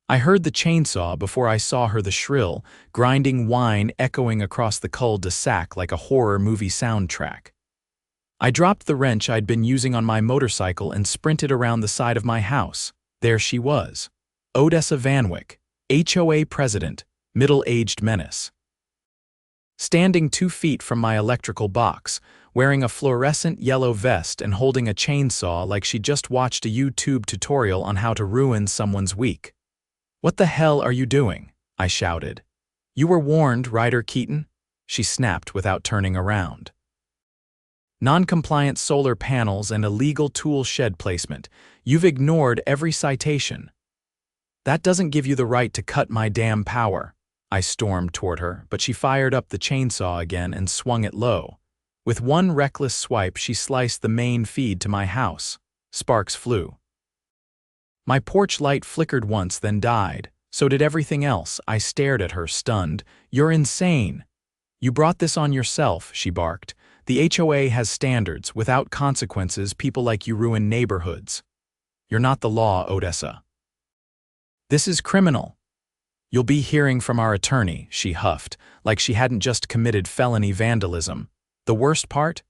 I heard the chainsaw before I saw her, the shrill, grinding whine echoing across the cul-de-sac like a horror movie soundtrack. I dropped the wrench I'd been using on my motorcycle and sprinted around the side of my house. There she was. Odessa Vanwick, HOA president, middle-aged menace. Standing 2 feet from my electrical box, wearing a fluorescent yellow vest and holding a chainsaw like she'd just watched a YouTube tutorial on how to ruin someone's week. "What the hell are you doing?" I shouted. "You were warned, Ryder Keaton," she snapped without turning around. "Non-compliant solar panels and illegal tool shed placement. You've ignored every citation." "That doesn't give you the right to cut my damn power." I stormed toward her, but she fired up the chainsaw again and swung it low. With one reckless swipe, she sliced the main feed to my house. Sparks flew. My porch light flickered once, then died. So did everything else. I stared at her, stunned. "You're insane." "You brought this on yourself," she barked. "The HOA has standards. Without consequences, people like you ruin neighborhoods. You're not the law, Odessa. This is criminal." "You'll be hearing from our attorney," she huffed, like she hadn't just committed felony vandalism. The worst part?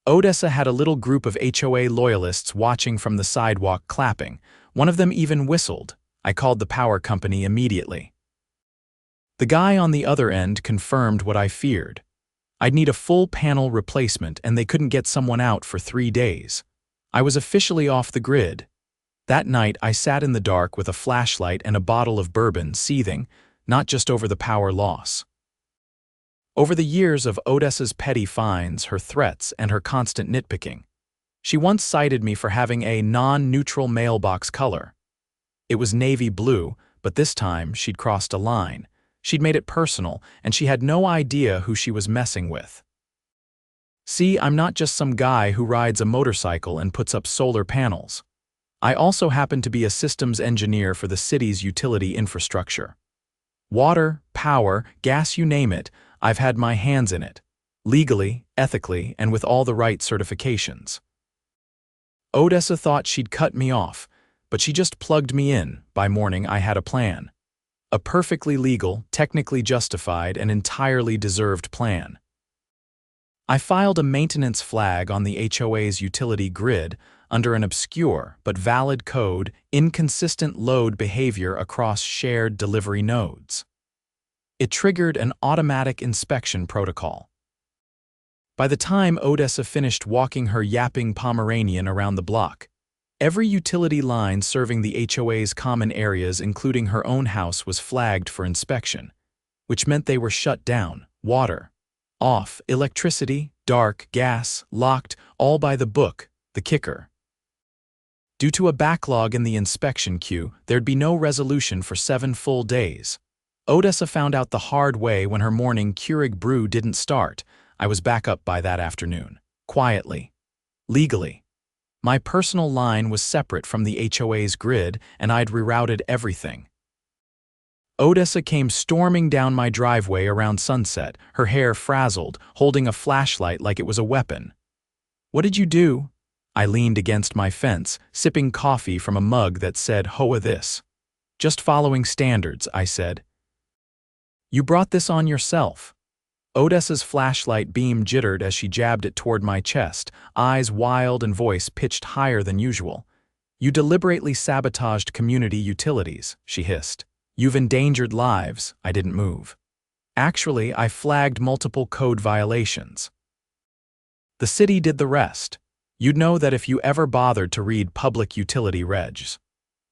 Odessa had a little group of HOA loyalists watching from the sidewalk, clapping. One of them even whistled. I called the power company immediately. The guy on the other end confirmed what I feared. I'd need a full panel replacement, and they couldn't get someone out for 3 days. I was officially off the grid. That night, I sat in the dark with a flashlight and a bottle of bourbon, seething, not just over the power loss. Over the years of Odessa's petty fines, her threats, and her constant nitpicking. She once cited me for having a non-neutral mailbox color. It was navy blue, but this time she'd crossed a line. She'd made it personal, and she had no idea who she was messing with. "See, I'm not just some guy who rides a motorcycle and puts up solar panels. I also happen to be a systems engineer for the city's utility infrastructure. Water, power, gas, you name it, I've had my hands in it. Legally, ethically, and with all the right certifications." Odessa thought she'd cut me off, but she just plugged me in. By morning, I had a plan. A perfectly legal, technically justified, and entirely deserved plan. I filed a maintenance flag on the HOA's utility grid under an obscure but valid code, inconsistent load behavior across shared delivery nodes. It triggered an automatic inspection protocol. By the time Odessa finished walking her yapping Pomeranian around the block, every utility line serving the HOA's common areas, including her own house, was flagged for inspection, which meant they were shut down, water off, electricity, dark, gas, locked, all by the book. The kicker: due to a backlog in the inspection queue, there'd be no resolution for 7 full days. Odessa found out the hard way when her morning Keurig brew didn't start. I was back up by that afternoon. Quietly. Legally. My personal line was separate from the HOA's grid, and I'd rerouted everything. Odessa came storming down my driveway around sunset, her hair frazzled, holding a flashlight like it was a weapon. "What did you do?" I leaned against my fence, sipping coffee from a mug that said HOA this. "Just following standards," I said. "You brought this on yourself." Odessa's flashlight beam jittered as she jabbed it toward my chest, eyes wild and voice pitched higher than usual. "You deliberately sabotaged community utilities," she hissed. "You've endangered lives." I didn't move. "Actually, I flagged multiple code violations. The city did the rest. You'd know that if you ever bothered to read public utility regs.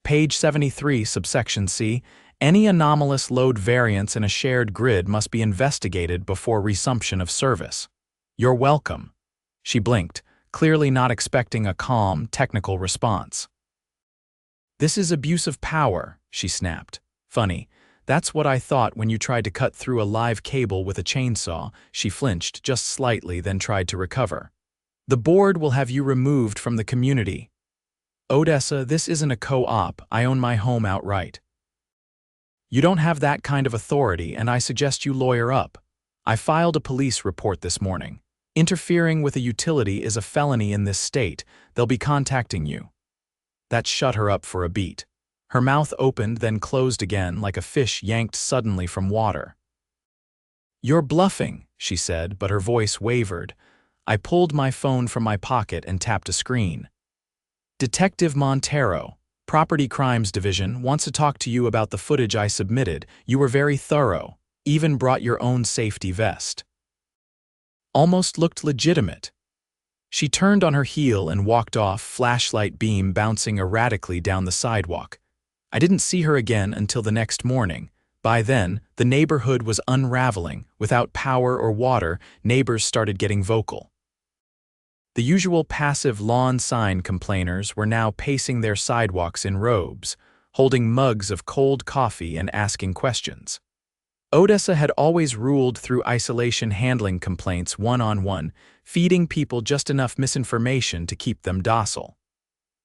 Page 73, subsection C, any anomalous load variance in a shared grid must be investigated before resumption of service. You're welcome." She blinked, clearly not expecting a calm, technical response. "This is abuse of power," she snapped. "Funny, that's what I thought when you tried to cut through a live cable with a chainsaw." She flinched just slightly, then tried to recover. "The board will have you removed from the community." "Odessa, this isn't a co-op. I own my home outright." "You don't have that kind of authority, and I suggest you lawyer up. I filed a police report this morning. Interfering with a utility is a felony in this state. They'll be contacting you." That shut her up for a beat. Her mouth opened, then closed again like a fish yanked suddenly from water. "You're bluffing," she said, but her voice wavered. I pulled my phone from my pocket and tapped a screen. "Detective Montero, Property Crimes Division, wants to talk to you about the footage I submitted. You were very thorough, even brought your own safety vest." Almost looked legitimate. She turned on her heel and walked off, flashlight beam bouncing erratically down the sidewalk. I didn't see her again until the next morning. By then, the neighborhood was unraveling. Without power or water, neighbors started getting vocal. The usual passive lawn sign complainers were now pacing their sidewalks in robes, holding mugs of cold coffee and asking questions. Odessa had always ruled through isolation, handling complaints one-on-one, feeding people just enough misinformation to keep them docile.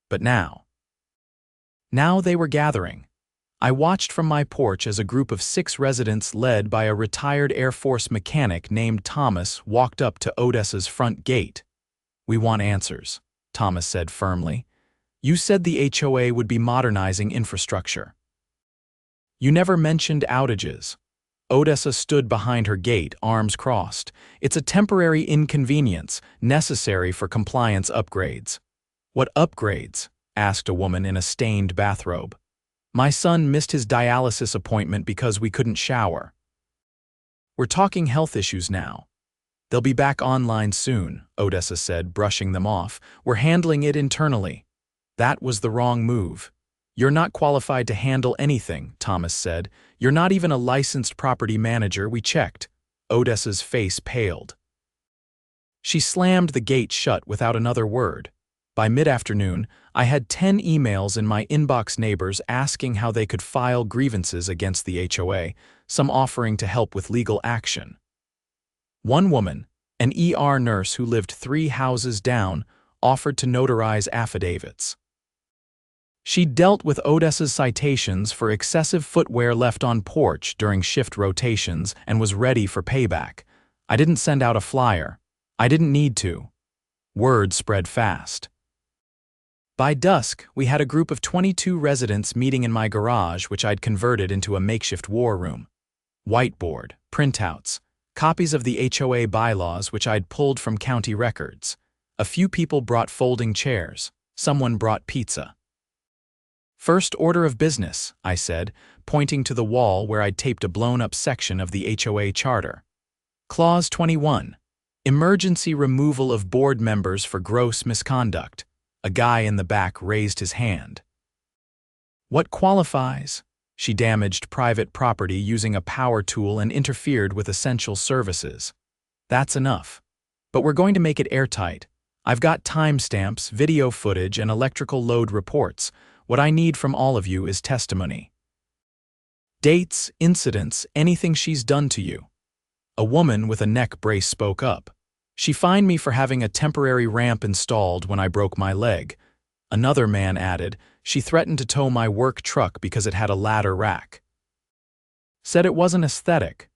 But now they were gathering. I watched from my porch as a group of 6 residents led by a retired Air Force mechanic named Thomas walked up to Odessa's front gate. "We want answers," Thomas said firmly. "You said the HOA would be modernizing infrastructure. You never mentioned outages." Odessa stood behind her gate, arms crossed. "It's a temporary inconvenience, necessary for compliance upgrades." "What upgrades?" asked a woman in a stained bathrobe. "My son missed his dialysis appointment because we couldn't shower." "We're talking health issues now. They'll be back online soon," Odessa said, brushing them off. "We're handling it internally." "That was the wrong move." "You're not qualified to handle anything," Thomas said. "You're not even a licensed property manager, we checked." Odessa's face paled. She slammed the gate shut without another word. By mid-afternoon, I had 10 emails in my inbox, neighbors asking how they could file grievances against the HOA, some offering to help with legal action. One woman, an ER nurse who lived 3 houses down, offered to notarize affidavits. She dealt with Odessa's citations for excessive footwear left on porch during shift rotations and was ready for payback. I didn't send out a flyer. I didn't need to. Word spread fast. By dusk, we had a group of 22 residents meeting in my garage, which I'd converted into a makeshift war room. Whiteboard, printouts, copies of the HOA bylaws which I'd pulled from county records. A few people brought folding chairs. Someone brought pizza. "First order of business," I said, pointing to the wall where I'd taped a blown-up section of the HOA charter. Clause 21. Emergency removal of board members for gross misconduct. A guy in the back raised his hand. "What qualifies?" She damaged private property using a power tool and interfered with essential services. "That's enough. But we're going to make it airtight. I've got timestamps, video footage, and electrical load reports. What I need from all of you is testimony. Dates, incidents, anything she's done to you." A woman with a neck brace spoke up. "She fined me for having a temporary ramp installed when I broke my leg." Another man added, "She threatened to tow my work truck because it had a ladder rack." Said it wasn't aesthetic.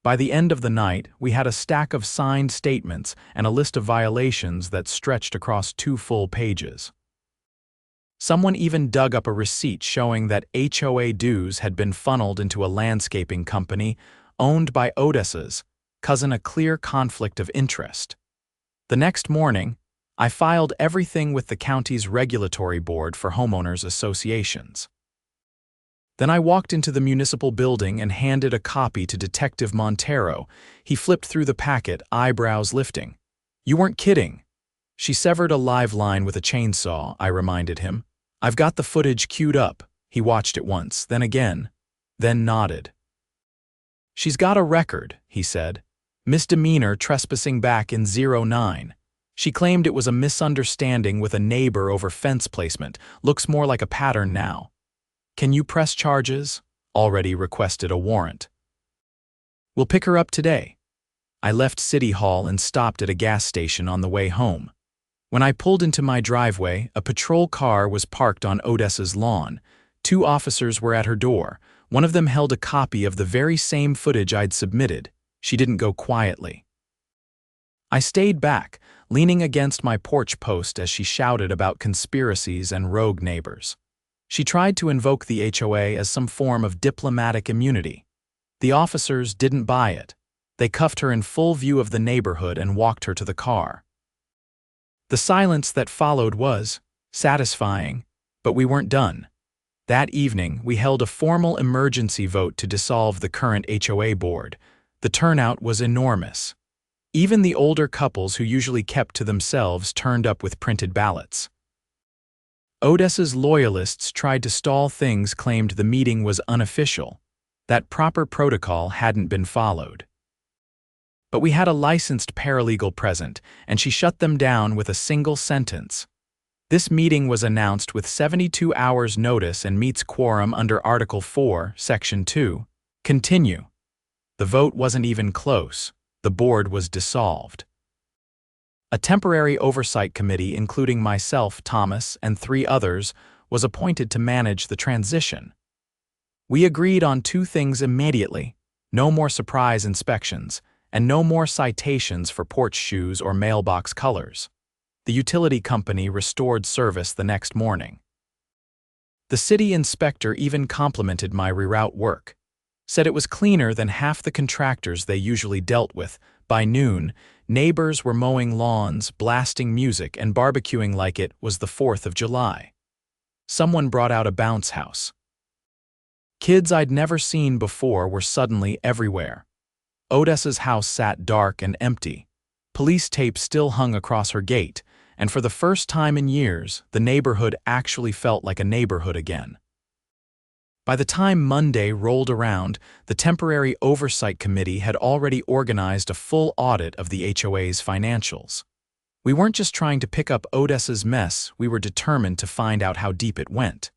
By the end of the night, we had a stack of signed statements and a list of violations that stretched across 2 full pages. Someone even dug up a receipt showing that HOA dues had been funneled into a landscaping company owned by Odessa's, causing a clear conflict of interest. The next morning, I filed everything with the county's regulatory board for homeowners associations. Then I walked into the municipal building and handed a copy to Detective Montero. He flipped through the packet, eyebrows lifting. "You weren't kidding." "She severed a live line with a chainsaw," I reminded him. "I've got the footage queued up." He watched it once, then again, then nodded. "She's got a record," he said. "Misdemeanor trespassing back in '09. She claimed it was a misunderstanding with a neighbor over fence placement. Looks more like a pattern now." "Can you press charges?" Already requested a warrant. "We'll pick her up today." I left City Hall and stopped at a gas station on the way home. When I pulled into my driveway, a patrol car was parked on Odessa's lawn. 2 officers were at her door. One of them held a copy of the very same footage I'd submitted. She didn't go quietly. I stayed back, leaning against my porch post as she shouted about conspiracies and rogue neighbors. She tried to invoke the HOA as some form of diplomatic immunity. The officers didn't buy it. They cuffed her in full view of the neighborhood and walked her to the car. The silence that followed was satisfying, but we weren't done. That evening, we held a formal emergency vote to dissolve the current HOA board. The turnout was enormous. Even the older couples who usually kept to themselves turned up with printed ballots. Odessa's loyalists tried to stall things, claimed the meeting was unofficial, that proper protocol hadn't been followed. But we had a licensed paralegal present, and she shut them down with a single sentence. This meeting was announced with 72 hours notice and meets quorum under Article 4, Section 2. Continue. The vote wasn't even close. The board was dissolved. A temporary oversight committee, including myself, Thomas, and 3 others, was appointed to manage the transition. We agreed on 2 things immediately: no more surprise inspections, and no more citations for porch shoes or mailbox colors. The utility company restored service the next morning. The city inspector even complimented my reroute work, said it was cleaner than half the contractors they usually dealt with. By noon, neighbors were mowing lawns, blasting music, and barbecuing like it was the 4th of July. Someone brought out a bounce house. Kids I'd never seen before were suddenly everywhere. Odessa's house sat dark and empty. Police tape still hung across her gate, and for the first time in years, the neighborhood actually felt like a neighborhood again. By the time Monday rolled around, the temporary oversight committee had already organized a full audit of the HOA's financials. We weren't just trying to pick up Odessa's mess, we were determined to find out how deep it went.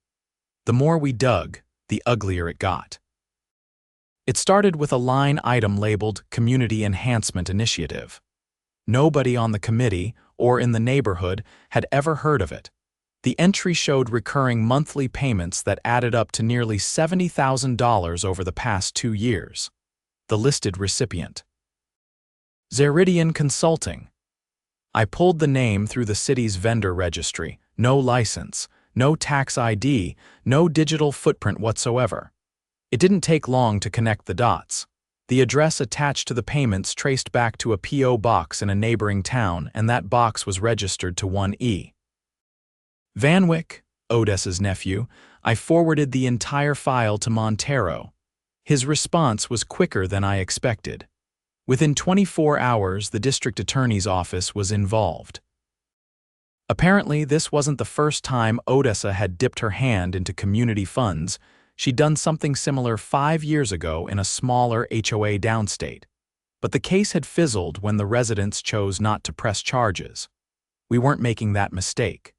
The more we dug, the uglier it got. It started with a line item labeled Community Enhancement Initiative. Nobody on the committee or in the neighborhood had ever heard of it. The entry showed recurring monthly payments that added up to nearly $70,000 over the past 2 years. The listed recipient: Zeridian Consulting. I pulled the name through the city's vendor registry. No license, no tax ID, no digital footprint whatsoever. It didn't take long to connect the dots. The address attached to the payments traced back to a P.O. box in a neighboring town, and that box was registered to 1E. Vanwick, Odessa's nephew, I forwarded the entire file to Montero. His response was quicker than I expected. Within 24 hours, the district attorney's office was involved. Apparently, this wasn't the first time Odessa had dipped her hand into community funds. She'd done something similar 5 years ago in a smaller HOA downstate. But the case had fizzled when the residents chose not to press charges. We weren't making that mistake.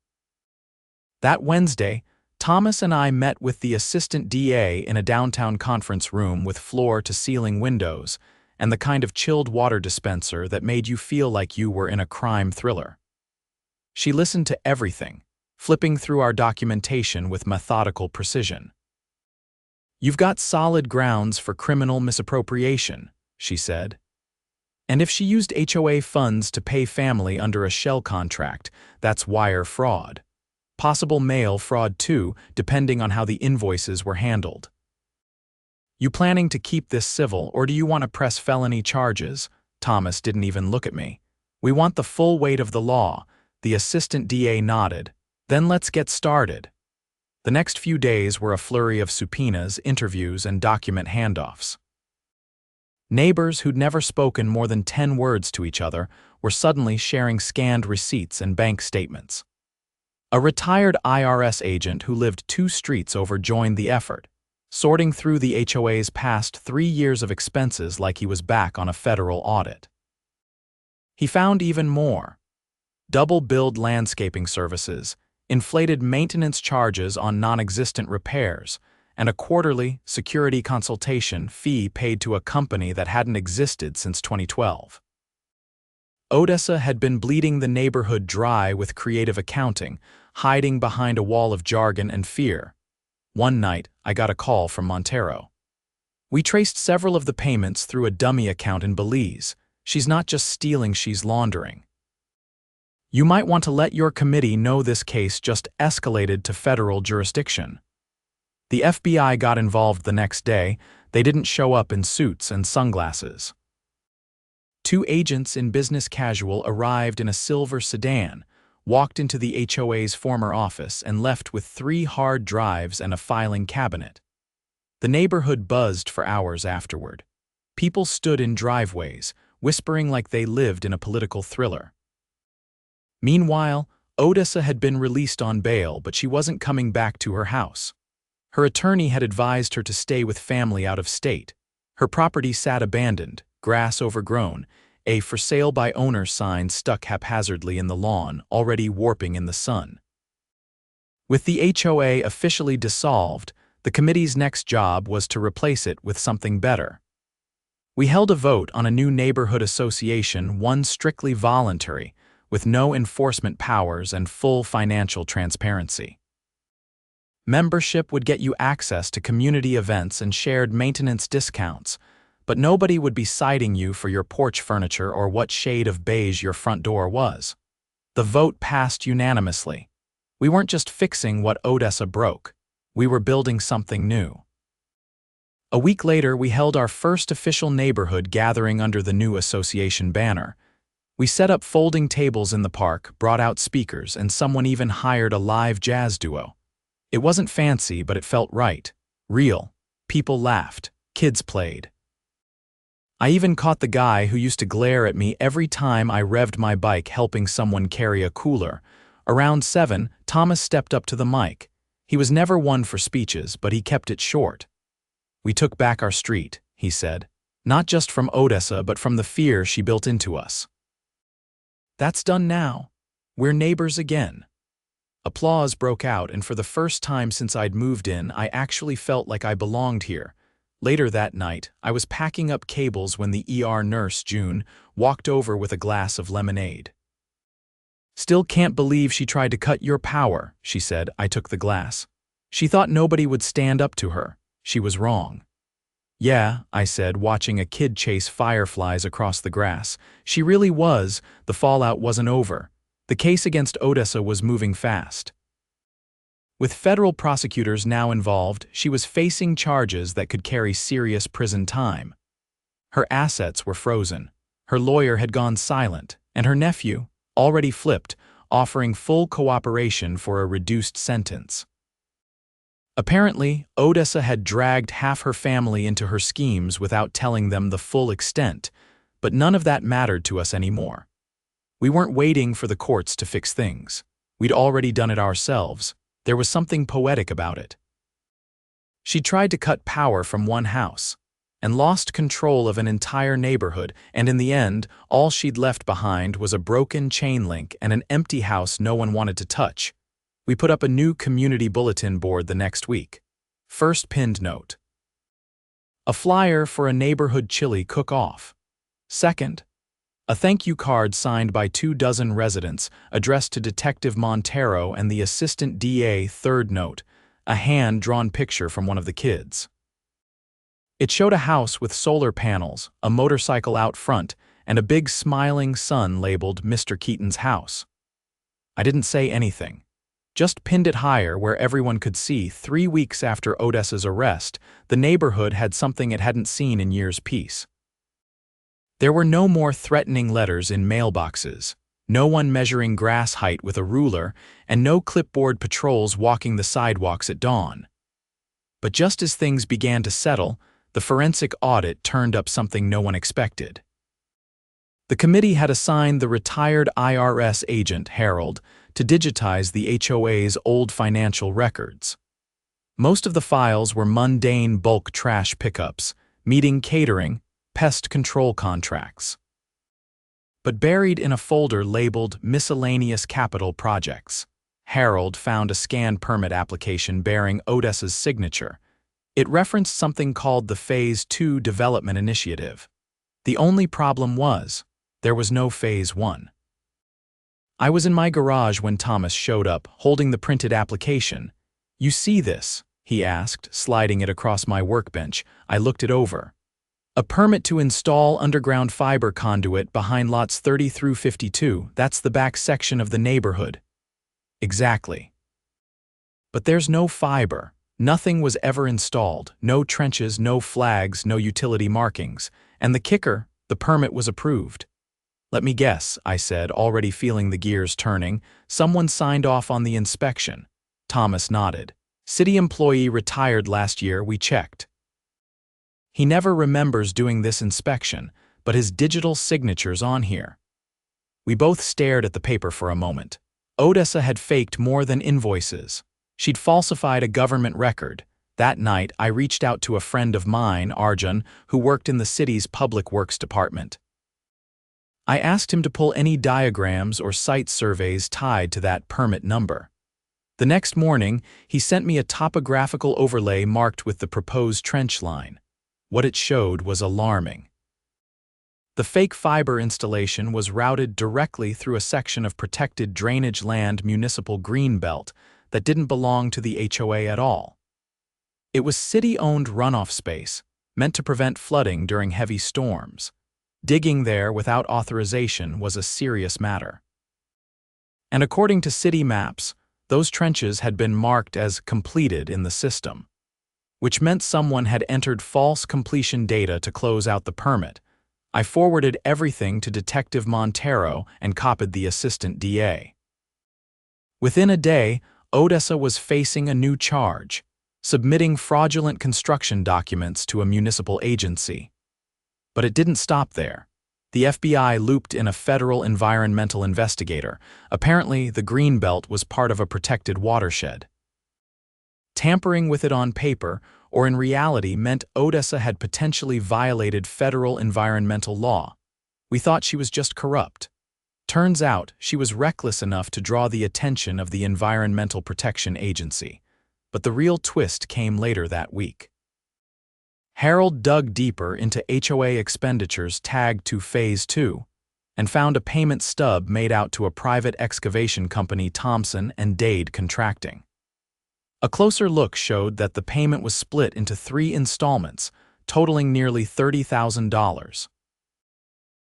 That Wednesday, Thomas and I met with the assistant DA in a downtown conference room with floor-to-ceiling windows and the kind of chilled water dispenser that made you feel like you were in a crime thriller. She listened to everything, flipping through our documentation with methodical precision. "You've got solid grounds for criminal misappropriation," she said. "And if she used HOA funds to pay family under a shell contract, that's wire fraud. Possible mail fraud too, depending on how the invoices were handled. You planning to keep this civil, or do you want to press felony charges?" Thomas didn't even look at me. "We want the full weight of the law." The assistant DA nodded. "Then let's get started." The next few days were a flurry of subpoenas, interviews, and document handoffs. Neighbors who'd never spoken more than 10 words to each other were suddenly sharing scanned receipts and bank statements. A retired IRS agent who lived 2 streets over joined the effort, sorting through the HOA's past 3 years of expenses like he was back on a federal audit. He found even more: double-billed landscaping services, inflated maintenance charges on non-existent repairs, and a quarterly security consultation fee paid to a company that hadn't existed since 2012. Odessa had been bleeding the neighborhood dry with creative accounting, hiding behind a wall of jargon and fear. One night, I got a call from Montero. "We traced several of the payments through a dummy account in Belize. She's not just stealing, she's laundering." You might want to let your committee know this case just escalated to federal jurisdiction. The FBI got involved the next day. They didn't show up in suits and sunglasses. 2 agents in business casual arrived in a silver sedan, walked into the HOA's former office, and left with 3 hard drives and a filing cabinet. The neighborhood buzzed for hours afterward. People stood in driveways, whispering like they lived in a political thriller. Meanwhile, Odessa had been released on bail, but she wasn't coming back to her house. Her attorney had advised her to stay with family out of state. Her property sat abandoned, grass overgrown, a "for sale by owner" sign stuck haphazardly in the lawn, already warping in the sun. With the HOA officially dissolved, the committee's next job was to replace it with something better. We held a vote on a new neighborhood association, one strictly voluntary, with no enforcement powers and full financial transparency. Membership would get you access to community events and shared maintenance discounts, but nobody would be citing you for your porch furniture or what shade of beige your front door was. The vote passed unanimously. We weren't just fixing what Odessa broke. We were building something new. A week later, we held our first official neighborhood gathering under the new association banner. We set up folding tables in the park, brought out speakers, and someone even hired a live jazz duo. It wasn't fancy, but it felt right. Real. People laughed. Kids played. I even caught the guy who used to glare at me every time I revved my bike helping someone carry a cooler. Around 7, Thomas stepped up to the mic. He was never one for speeches, but he kept it short. "We took back our street," he said. "Not just from Odessa, but from the fear she built into us. That's done now. We're neighbors again." Applause broke out, and for the first time since I'd moved in, I actually felt like I belonged here. Later that night, I was packing up cables when the ER nurse, June, walked over with a glass of lemonade. "Still can't believe she tried to cut your power," she said. I took the glass. "She thought nobody would stand up to her. She was wrong." "Yeah," I said, watching a kid chase fireflies across the grass. "She really was. The fallout wasn't over. The case against Odessa was moving fast." With federal prosecutors now involved, she was facing charges that could carry serious prison time. Her assets were frozen. Her lawyer had gone silent, and her nephew, already flipped, offering full cooperation for a reduced sentence. Apparently, Odessa had dragged half her family into her schemes without telling them the full extent, but none of that mattered to us anymore. We weren't waiting for the courts to fix things. We'd already done it ourselves. There was something poetic about it. She tried to cut power from one house and lost control of an entire neighborhood, and in the end, all she'd left behind was a broken chain link and an empty house no one wanted to touch. We put up a new community bulletin board the next week. First pinned note: a flyer for a neighborhood chili cook-off. Second, a thank you card signed by 24 residents addressed to Detective Montero and the Assistant DA. Third note, a hand-drawn picture from one of the kids. It showed a house with solar panels, a motorcycle out front, and a big smiling sun labeled Mr. Keaton's house. I didn't say anything. Just pinned it higher where everyone could see. 3 weeks after Odessa's arrest, the neighborhood had something it hadn't seen in years. Peace. There were no more threatening letters in mailboxes, no one measuring grass height with a ruler, and no clipboard patrols walking the sidewalks at dawn. But just as things began to settle, the forensic audit turned up something no one expected. The committee had assigned the retired IRS agent, Harold, to digitize the HOA's old financial records. Most of the files were mundane bulk trash pickups, meeting catering, pest control contracts. But buried in a folder labeled Miscellaneous Capital Projects, Harold found a scan permit application bearing Odessa's signature. It referenced something called the Phase 2 Development Initiative. The only problem was, there was no Phase 1. I was in my garage when Thomas showed up, holding the printed application. "You see this?" he asked, sliding it across my workbench. I looked it over. A permit to install underground fiber conduit behind lots 30 through 52, that's the back section of the neighborhood. Exactly. But there's no fiber. Nothing was ever installed. No trenches, no flags, no utility markings. And the kicker, the permit was approved. Let me guess, I said, already feeling the gears turning. Someone signed off on the inspection. Thomas nodded. City employee retired last year, we checked. He never remembers doing this inspection, but his digital signature's on here. We both stared at the paper for a moment. Odessa had faked more than invoices. She'd falsified a government record. That night, I reached out to a friend of mine, Arjun, who worked in the city's public works department. I asked him to pull any diagrams or site surveys tied to that permit number. The next morning, he sent me a topographical overlay marked with the proposed trench line. What it showed was alarming. The fake fiber installation was routed directly through a section of protected drainage land municipal greenbelt that didn't belong to the HOA at all. It was city-owned runoff space, meant to prevent flooding during heavy storms. Digging there without authorization was a serious matter. And according to city maps, those trenches had been marked as completed in the system, which meant someone had entered false completion data to close out the permit. I forwarded everything to Detective Montero and copied the assistant DA. Within a day, Odessa was facing a new charge, submitting fraudulent construction documents to a municipal agency. But it didn't stop there. The FBI looped in a federal environmental investigator. Apparently, the Greenbelt was part of a protected watershed. Tampering with it on paper, or in reality, meant Odessa had potentially violated federal environmental law. We thought she was just corrupt. Turns out, she was reckless enough to draw the attention of the Environmental Protection Agency. But the real twist came later that week. Harold dug deeper into HOA expenditures tagged to Phase 2 and found a payment stub made out to a private excavation company, Thompson and Dade Contracting. A closer look showed that the payment was split into 3 installments, totaling nearly $30,000.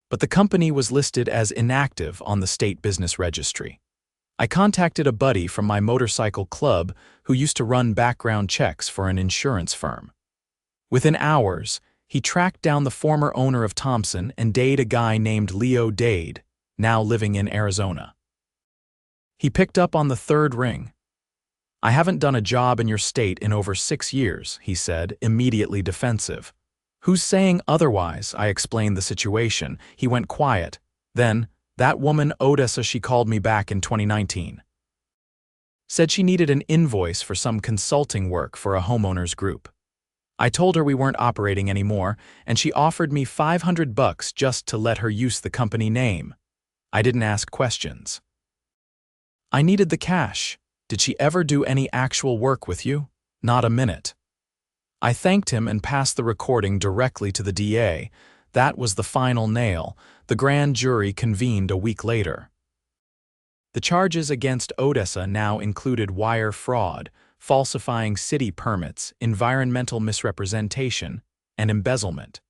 But the company was listed as inactive on the state business registry. I contacted a buddy from my motorcycle club who used to run background checks for an insurance firm. Within hours, he tracked down the former owner of Thompson and Dade, a guy named Leo Dade, now living in Arizona. He picked up on the third ring. "I haven't done a job in your state in over 6 years," he said, immediately defensive. "Who's saying otherwise?" I explained the situation. He went quiet. Then, "That woman Odessa, she called me back in 2019. Said she needed an invoice for some consulting work for a homeowners group. I told her we weren't operating anymore, and she offered me $500 just to let her use the company name. I didn't ask questions. I needed the cash. Did she ever do any actual work with you? Not a minute." I thanked him and passed the recording directly to the DA. That was the final nail. The grand jury convened a week later. The charges against Odessa now included wire fraud, falsifying city permits, environmental misrepresentation, and embezzlement.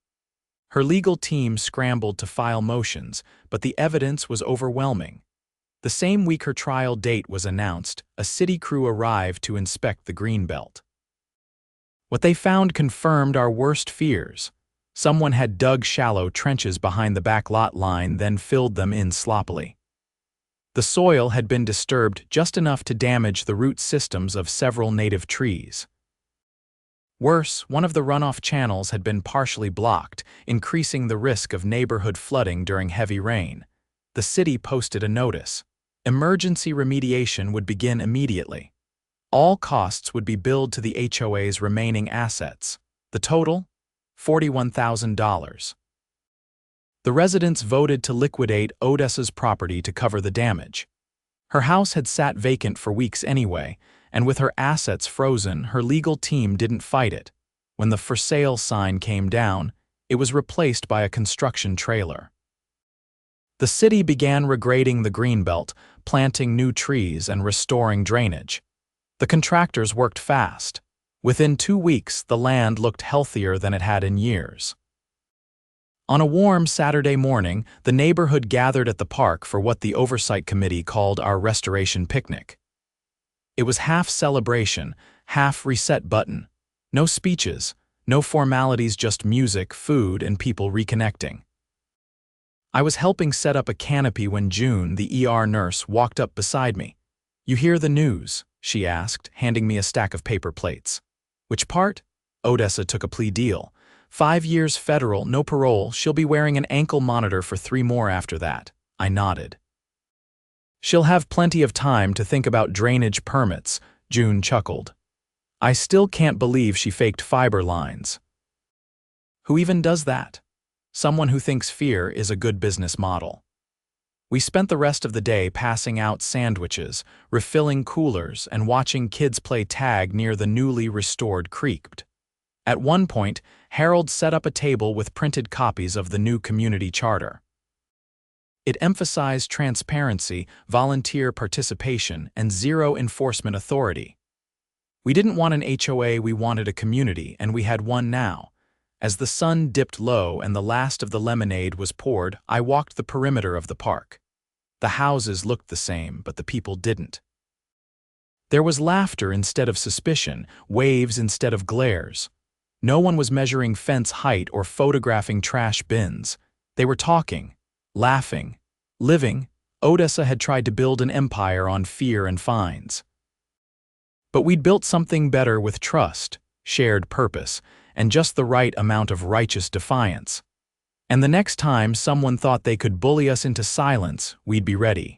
Her legal team scrambled to file motions, but the evidence was overwhelming. The same week her trial date was announced, a city crew arrived to inspect the Greenbelt. What they found confirmed our worst fears. Someone had dug shallow trenches behind the back lot line, then filled them in sloppily. The soil had been disturbed just enough to damage the root systems of several native trees. Worse, one of the runoff channels had been partially blocked, increasing the risk of neighborhood flooding during heavy rain. The city posted a notice. Emergency remediation would begin immediately. All costs would be billed to the HOA's remaining assets. The total? $41,000. The residents voted to liquidate Odessa's property to cover the damage. Her house had sat vacant for weeks anyway, and with her assets frozen, her legal team didn't fight it. When the for sale sign came down, it was replaced by a construction trailer. The city began regrading the Greenbelt, planting new trees and restoring drainage. The contractors worked fast. Within 2 weeks, the land looked healthier than it had in years. On a warm Saturday morning, the neighborhood gathered at the park for what the oversight committee called our restoration picnic. It was half celebration, half reset button. No speeches, no formalities, just music, food, and people reconnecting. I was helping set up a canopy when June, the ER nurse, walked up beside me. "You hear the news?" she asked, handing me a stack of paper plates. "Which part?" Odessa took a plea deal. 5 years federal, no parole, she'll be wearing an ankle monitor for 3 more after that. I nodded. "She'll have plenty of time to think about drainage permits," June chuckled. "I still can't believe she faked fiber lines." Who even does that? Someone who thinks fear is a good business model. We spent the rest of the day passing out sandwiches, refilling coolers, and watching kids play tag near the newly restored creek. At one point, Harold set up a table with printed copies of the new community charter. It emphasized transparency, volunteer participation, and zero enforcement authority. We didn't want an HOA, we wanted a community, and we had one now. As the sun dipped low and the last of the lemonade was poured, I walked the perimeter of the park. The houses looked the same, but the people didn't. There was laughter instead of suspicion, waves instead of glares. No one was measuring fence height or photographing trash bins. They were talking, laughing, living. Odessa had tried to build an empire on fear and fines. But we'd built something better with trust, shared purpose, and just the right amount of righteous defiance. And the next time someone thought they could bully us into silence, we'd be ready.